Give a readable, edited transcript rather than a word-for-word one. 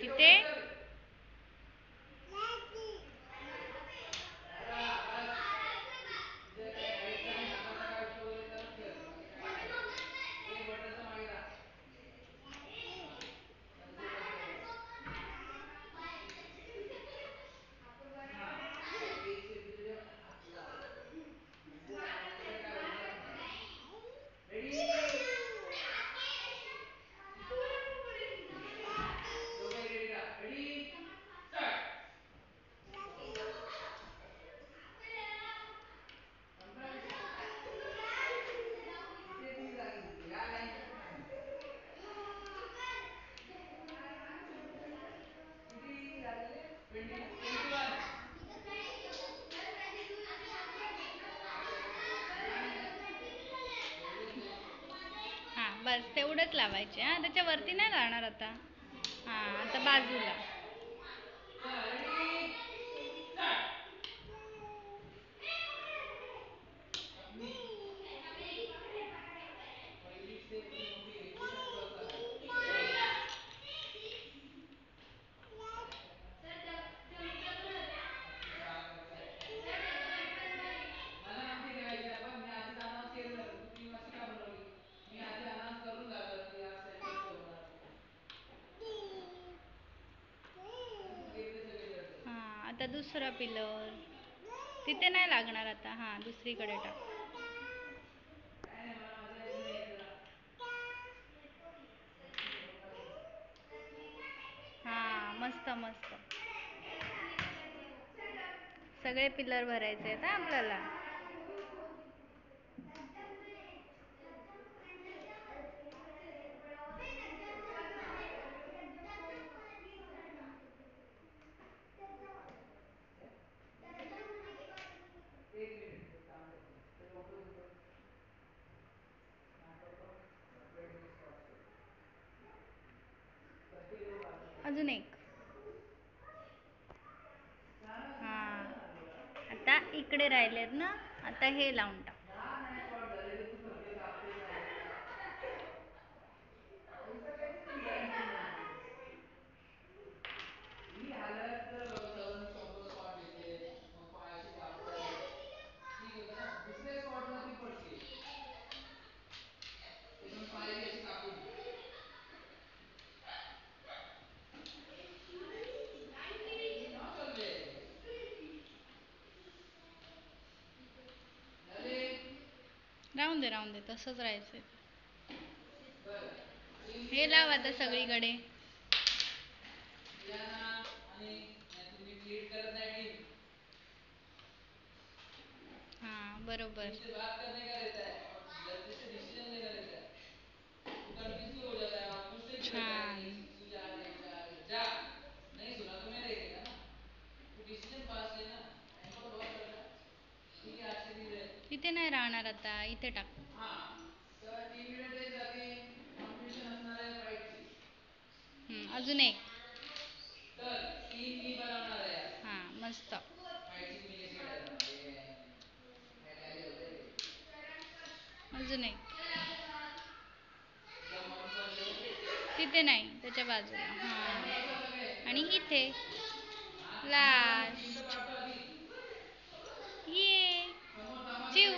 तिथे हा बस तेवढंच लावायचे. हा त्याच्यावरती नाही राहणार आता. हा आता बाजूला. हा आता दुसरा पिलर तिथे नाही लागणार आता. हा दुसरीकडे टाक. हा मस्त मस्त. सगळे पिलर भरायचे आहेत आपल्याला. अजून एक. हा आता इकडे राहिलेत ना. आता हे लावून टाक. राहून दे तसंच राहायचंय. हे लाव आता सगळीकडे. हाँ बरोबर. छान. इथे नाही राहणार आता. इथे टाक. अजून एक. हा मस्त. अजून एक. तिथे नाही त्याच्या बाजूला. हा आणि इथे लास्ट. ये चिव.